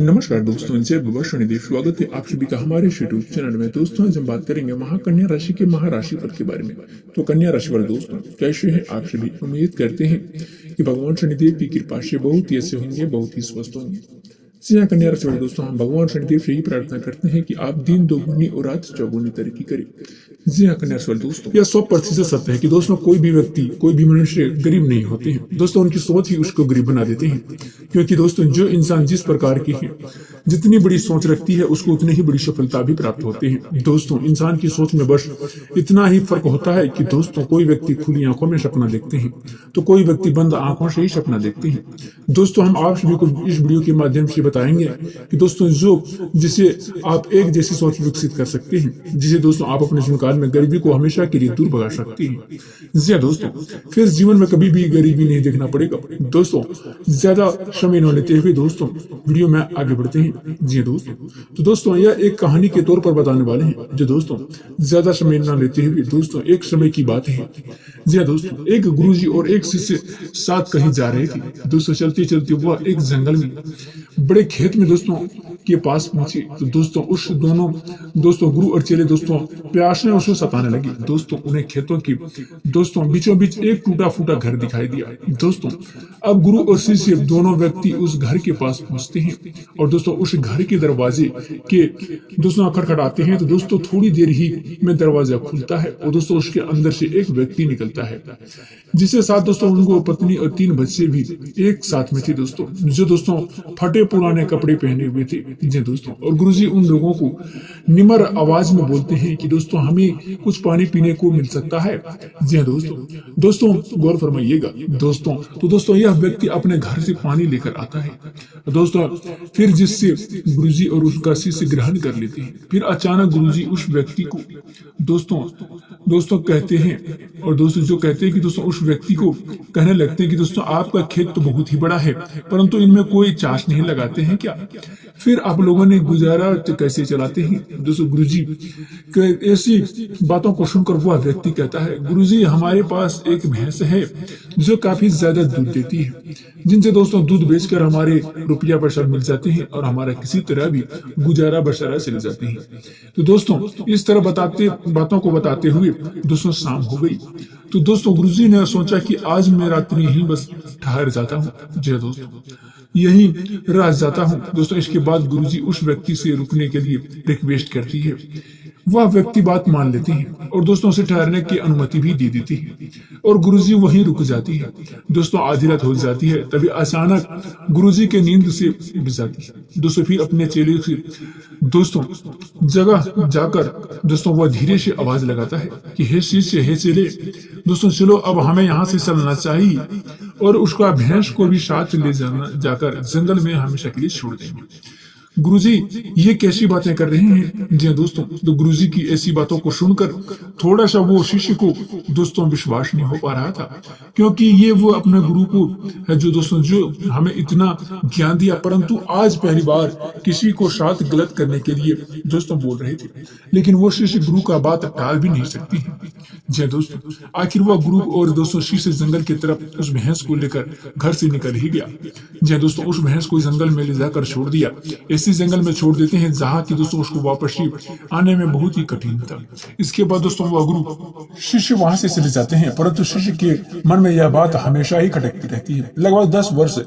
नमस्कार दोस्तों, जय बाबा शनिदेव। स्वागत है आप सभी का हमारे यूट्यूब चैनल में। दोस्तों आज हम बात करेंगे महाकन्या राशि के महाराशि फल के बारे में। तो कन्या राशि वाले दोस्तों कैसे हैं आप सभी? उम्मीद करते हैं कि भगवान शनिदेव की कृपा से बहुत ही अच्छे होंगे, बहुत ही स्वस्थ होंगे। जी हाँ कन्या राशि वाले दोस्तों, हम भगवान शनिदेव से ही प्रार्थना करते हैं कि आप दिन दोगुनी और रात चौगुनी तरक्की करें। जी हाँ कन्या राशि वाले दोस्तों, यह 100% सत्य है कि दोस्तों कोई भी व्यक्ति, कोई भी मनुष्य गरीब नहीं होते हैं। दोस्तों उनकी सोच ही उसको गरीब बना देते हैं, क्योंकि दोस्तों जो इंसान जिस प्रकार की है, जितनी बड़ी सोच रखती है, उसको उतनी ही बड़ी सफलता भी प्राप्त होती है। दोस्तों इंसान की सोच में बस इतना ही फर्क होता है कि दोस्तों कोई व्यक्ति खुली आंखों में सपना देखते हैं, तो कोई व्यक्ति बंद आंखों से ही सपना देखते हैं। दोस्तों हम आप सभी को इस वीडियो के माध्यम से बताएंगे कि दोस्तों जिसे आप एक जैसी सोच विकसित कर सकते हैं, जिसे दोस्तों आप अपने जीवन काल में गरीबी को हमेशा के लिए दूर भगा सकते हैं। जी दोस्तों, फिर जीवन में कभी भी गरीबी नहीं देखना पड़ेगा। दोस्तों ज्यादा समय न लेते हुए दोस्तों वीडियो में आगे बढ़ते हैं। जी दोस्तों, तो दोस्तों यह एक कहानी के तौर पर बताने वाले हैं, जो दोस्तों ज्यादा समय न लेते हुए दोस्तों एक समय की बात है। जी दोस्तों, एक गुरुजी और एक शिष्य साथ कहीं जा रहे थे। दोस्तों चलते चलते वह एक जंगल में बड़े खेत में दोस्तों के पास पहुंचे। तो दोस्तों उस दोनों दोस्तों गुरु और चेले दोस्तों प्यास में उसे सताने लगे। दोस्तों उन्हें खेतों की दोस्तों बीचों बीच एक टूटा फूटा घर दिखाई दिया। दोस्तों अब गुरु और शिष्य दोनों व्यक्ति उस घर के पास पहुंचते हैं और दोस्तों उस घर के दरवाजे के दोस्तों खटखटाते हैं। तो दोस्तों थोड़ी देर ही में दरवाजा खुलता है और दोस्तों उसके अंदर से एक व्यक्ति निकलता है, जिसके साथ दोस्तों उनको पत्नी और 3 बच्चे भी एक साथ में थे। दोस्तों जो दोस्तों फटे पुराने कपड़े पहने हुए थे। जी दोस्तों, और गुरुजी उन लोगों को निमर आवाज में बोलते हैं कि दोस्तों हमें कुछ पानी पीने को मिल सकता है। जी दोस्तों गौर फरमाइएगा। दोस्तों यह व्यक्ति अपने घर से पानी लेकर आता है। दोस्तों फिर जिससे गुरुजी और उसका शिष्य ग्रहण कर लेते हैं। फिर अचानक गुरुजी उस व्यक्ति को दोस्तों कहते हैं, और दोस्तों जो कहते हैं कि दोस्तों उस व्यक्ति को कहने लगते हैं कि दोस्तों आपका खेत तो बहुत ही बड़ा है, परंतु इनमें कोई चाष नहीं लगाते हैं क्या? फिर आप लोगों ने गुजारा तो कैसे चलाते हैं? दोस्तों गुरुजी ऐसी बातों को सुनकर वह व्यक्ति कहता है, गुरुजी हमारे पास एक भैंस है जो काफी ज्यादा दूध देती है, जिनसे दोस्तों दूध बेचकर हमारे रुपया पैसा मिल जाते हैं और हमारा किसी तरह भी गुजारा बसरा चल जाते हैं। तो दोस्तों इस तरह बातों को बताते हुए दोस्तों शाम हो गई। तो दोस्तों गुरुजी ने सोचा कि आज मैं रात्रि यहीं बस ठहर जाता हूँ। जी दोस्तों यहीं रह जाता हूँ। दोस्तों इसके बाद गुरुजी उस व्यक्ति से रुकने के लिए रिक्वेस्ट करती है। वह व्यक्ति बात मान लेते हैं और दोस्तों उसे ठहरने की अनुमति भी दे देती है और गुरुजी वहीं रुक जाती है। दोस्तों आधी रात हो जाती है, तभी अचानक गुरुजी के नींद से उठ जाती है। दोस्तों फिर अपने चेले से दोस्तों जगह जाकर दोस्तों वह धीरे से आवाज लगाता है कि हे शिष्य, हे चेले, दोस्तों चलो अब हमें यहाँ से चलना चाहिए और उसका भैंस को भी साथ ले जाकर जंगल में हमेशा के लिए छोड़ देंगे। गुरुजी ये कैसी बातें कर रहे हैं? जी दोस्तों, तो गुरुजी की ऐसी बातों को सुनकर थोड़ा सा वो शिष्य को दोस्तों विश्वास नहीं हो पा रहा था, क्योंकि ये वो अपने गुरु को है जो दोस्तों जो हमें इतना ज्ञान दिया, परंतु आज पहली बार किसी को साथ गलत करने के लिए दोस्तों बोल रहे थे। लेकिन वो शिष्य गुरु का बात टाल भी नहीं सकती। जी दोस्तों, आखिर वह गुरु और दोस्तों शिष्य जंगल की तरफ उस भैंस को लेकर घर से निकल ही गया। जी दोस्तों, उस भैंस को जंगल में ले जाकर छोड़ दिया। ऐसी जंगल में छोड़ देते हैं जहाँ की दोस्तों उसको वापस आने में बहुत ही कठिन था। इसके बाद दोस्तों वह गुरु शिष्य वहां से चले जाते हैं, परंतु शिष्य के मन में यह बात हमेशा ही खटकती रहती है। लगभग 10 वर्ष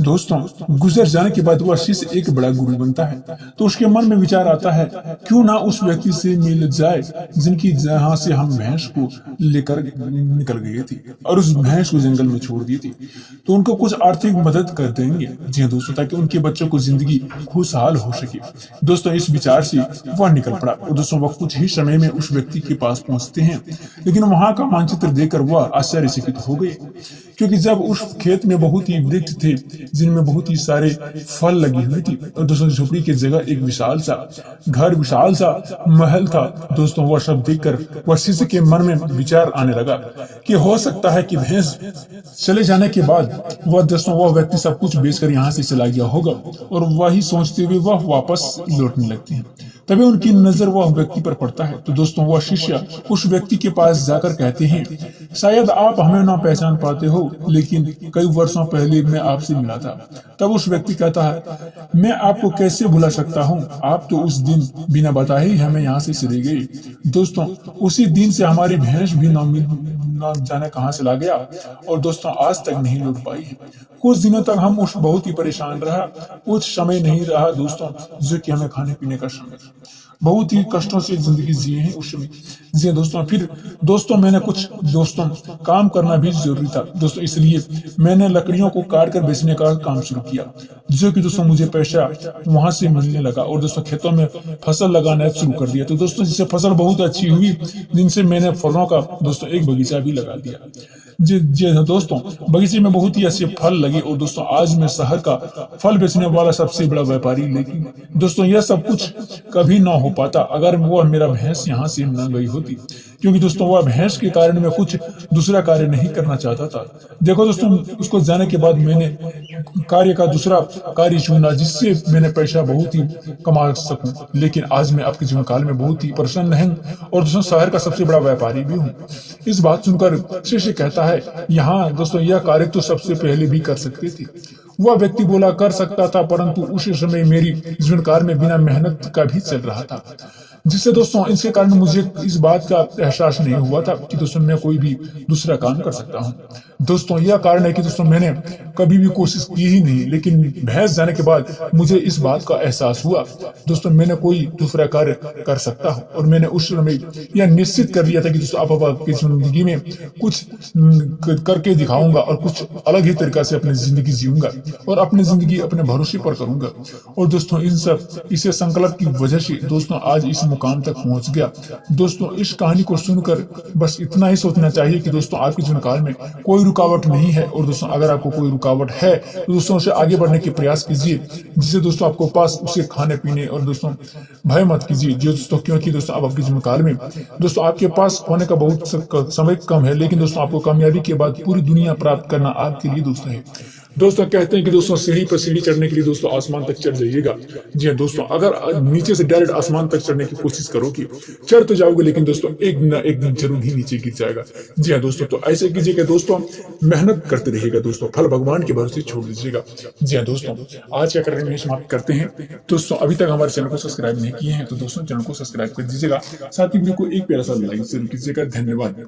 दोस्तों गुजर जाने के बाद वह शिष्य एक बड़ा गुरु बनता है। तो उसके मन में विचार आता है, क्यों ना उस व्यक्ति से मिल जाए जिनकी जहाँ से हम भैंस को लेकर निकल गए थे और उस भैंस को जंगल में छोड़ दी थी, तो उनको कुछ आर्थिक मदद कर देंगे। जी दोस्तों, ताकि उनके बच्चों को जिंदगी खुशहाल हो सके। दोस्तों इस विचार से वह निकल पड़ा और दोस्तों वह कुछ ही समय में उस व्यक्ति के पास पहुंचते हैं। लेकिन वहां का मानचित्र देखकर वह आश्चर्यचकित हो गए, क्योंकि जब उस खेत में बहुत ही वृक्ष थे जिनमें बहुत ही सारे फल लगी हुई थी और दोस्तों झोपड़ी की जगह एक विशाल सा घर, विशाल सा महल था। दोस्तों वह सब देखकर वह शिष्य के मन में विचार आने लगा कि हो सकता है कि भैंस चले जाने के बाद वह व्यक्ति सब कुछ बेचकर यहाँ से चला गया होगा, और वही सोचते हुए वह वापस लौटने लगते हैं। तभी उनकी नजर वह व्यक्ति पर पड़ता है। तो दोस्तों वह शिष्य उस व्यक्ति के पास जाकर कहते हैं, शायद आप हमें ना पहचान पाते हो, लेकिन कई वर्षों पहले मैं आपसे मिला था। तब उस व्यक्ति कहता है, मैं आपको कैसे भुला सकता हूँ, आप तो उस दिन बिना बताए ही हमें यहाँ से चले गए। दोस्तों उसी दिन से हमारी भैंस भी ना जाने कहाँ चला गया और दोस्तों आज तक नहीं लौट पाई है। कुछ दिनों तक हम उस बहुत ही परेशान रहा। कुछ समय नहीं रहा दोस्तों जो कि हमें खाने पीने का समय था। बहुत ही कष्टों से जिंदगी जिए हैं उस समय जी दोस्तों। फिर दोस्तों मैंने कुछ दोस्तों काम करना भी जरूरी था दोस्तों, इसलिए मैंने लकड़ियों को काट कर बेचने का काम शुरू किया, जो कि दोस्तों मुझे पैसा वहां से मिलने लगा और दोस्तों खेतों में फसल लगाना शुरू कर दिया। तो दोस्तों जिससे फसल बहुत अच्छी हुई, जिनसे मैंने फलों का दोस्तों एक बगीचा भी लगा दिया। जी दोस्तों बगीचे में बहुत ही अच्छे फल लगे और दोस्तों आज मैं शहर का फल बेचने वाला सबसे बड़ा व्यापारी। लेकिन दोस्तों यह सब कुछ कभी ना हो पाता अगर वह मेरा भैंस यहाँ से न गई होती, क्योंकि दोस्तों वह भैंस के कारण मैं कुछ दूसरा कार्य नहीं करना चाहता था। देखो दोस्तों उसको जाने के बाद मैंने कार्य का दूसरा कार्य चुना जिससे मैंने पैसा बहुत ही कमा सकूं। लेकिन आज मैं आपके जीवन काल में बहुत ही प्रसन्न हूं और दोस्तों शहर का सबसे बड़ा व्यापारी भी हूं। इस बात सुनकर शिष्य कहता है, यहाँ दोस्तों यह कार्य तो सबसे पहले भी कर सकते थे। वह व्यक्ति बोला, कर सकता था, परंतु उसी समय मेरी जीवन काल में बिना मेहनत का भी चल रहा था, जिससे दोस्तों इसके कारण मुझे इस बात का एहसास नहीं हुआ था कि दोस्तों मैं कोई भी दूसरा काम कर सकता हूँ। दोस्तों यह कारण है कि दोस्तों मैंने कभी भी कोशिश की ही नहीं, लेकिन भैंस जाने के बाद मुझे इस बात का एहसास हुआ दोस्तों मैंने कोई दूसरा कार्य कर सकता हूँ। और मैंने उस समय यह निश्चित कर लिया था कि दोस्तों आप आपकी जिंदगी में कुछ करके दिखाऊंगा और कुछ अलग ही तरीका से अपनी जिंदगी जीऊंगा और अपनी जिंदगी अपने भरोसे पर करूंगा। और दोस्तों इन सब इसे संकल्प की वजह से दोस्तों आज इस मुकाम तक पहुंच गया। दोस्तों इस कहानी को सुनकर बस इतना ही सोचना चाहिए कि दोस्तों आपके जीवन काल में कोई रुकावट नहीं है, और दोस्तों अगर आपको कोई रुकावट है तो दोस्तों उसे आगे बढ़ने के प्रयास कीजिए, जिससे दोस्तों आपको पास उसे खाने पीने और दोस्तों भय मत कीजिए दोस्तों, क्योंकि दोस्तों आप आपके जीवन काल में दोस्तों आपके पास होने का बहुत समय कम है, लेकिन दोस्तों आपको कामयाबी के बाद पूरी दुनिया प्राप्त करना आपके लिए दोस्तों है। दोस्तों कहते हैं कि दोस्तों सीढ़ी पर सीढ़ी चढ़ने के लिए दोस्तों आसमान तक चढ़ जाइएगा। जी हाँ दोस्तों, अगर नीचे से डायरेक्ट आसमान तक चढ़ने की कोशिश करोगे चढ़ तो जाओगे, लेकिन दोस्तों एक न एक दिन जरूर ही नीचे गिर जाएगा। जी हाँ दोस्तों, तो ऐसे कीजिएगा दोस्तों, मेहनत करते रहिएगा दोस्तों, फल भगवान के भरोसे छोड़ दीजिएगा। जी हाँ दोस्तों, आज क्या कार्यक्रम में समाप्त करते हैं। दोस्तों अभी तक हमारे चैनल को सब्सक्राइब नहीं किए हैं तो दोस्तों चैनल को सब्सक्राइब कर दीजिएगा, साथ ही वीडियो को एक प्यारा सा लाइक जरूर कीजिएगा। धन्यवाद।